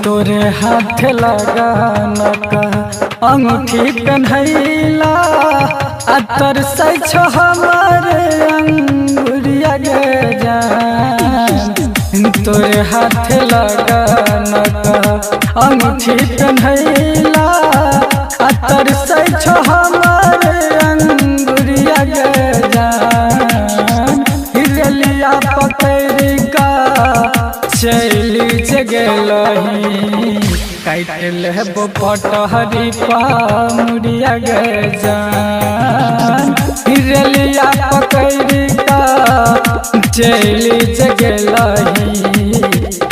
तोरे हाथ लगान का अंगूठी पहनैला अतर सच हमारे अंगुरिया गे जान। तोरे हाथ लगान का अंगूठी पहनैला अतर सच हमारे अंगुरिया गे जान। हिरलिया पकड़ का चली जगलही काट लेबो पटहरी पामुरिया गे जान। हिरलिया पकड़ का चली जगलही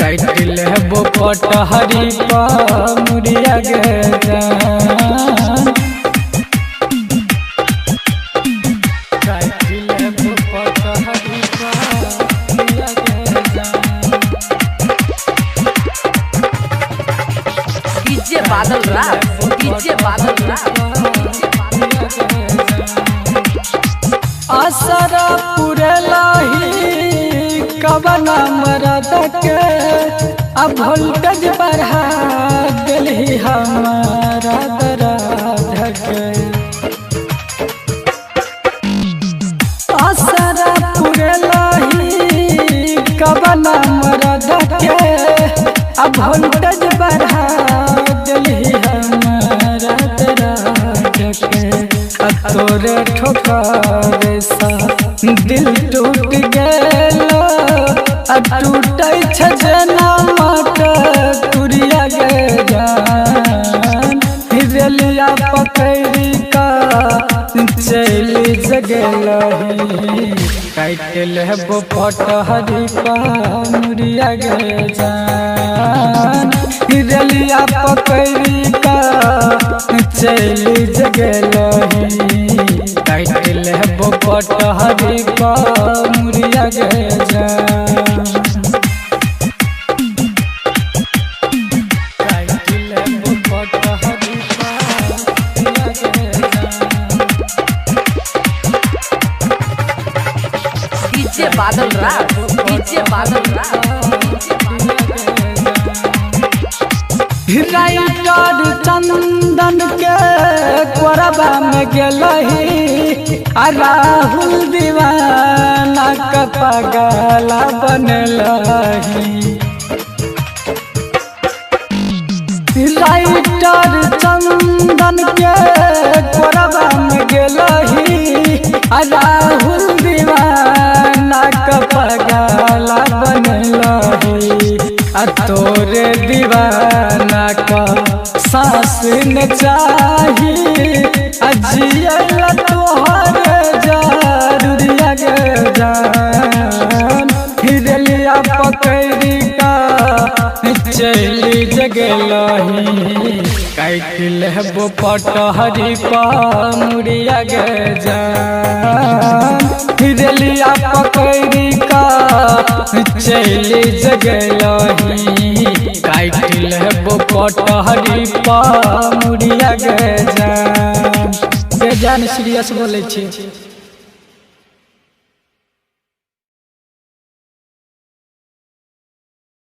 काट लेबो पटहरी पामुरिया गे जान। काट लेबो पटहरी पामुरिया गे जान। डीजे बादल राज, डीजे बादल राज। आसरा पुरलाही कबना मरद के अब वोल्टेज बढ़ा दिलही हमारा दराज के। आसरा पुरलाही कबना मरद के अब वोल्टेज बढ़ा दिलही हमारा दराज के। तोरे ठोकर सा दिल टूट गेलो टूटे जना मट तुरिया गे जान। हिरलिया पकड़ का चली जगलही काट लेबो पटहरी पामुरिया गे जान। हिरलिया पकड़ का चली जगलही काट लेबो पटहरी पामुरिया गे जान। काट लेबो पटहरी पामुरिया गे जान। डीजे बादल राज, डीजे बादल राज। राइटर चंदन के कोरबा में गेलही राहुल दीवाना का पगला बनलही। राइटर चंदन के कोरबा में गेलही राहुल दीवाना का पगला बनलही। तोरे दीवाना का सांस न चाहिए अजियल तोहरे जरूरिया गे जान। हिरलिया पकड़ का चली जगलही काट लेबो पटहरी पामुरिया गे जान। हिरलिया पकड़ का चली जगलही काट लेबो पटहरी पामुरिया गे जान। सीरियस बोले छी।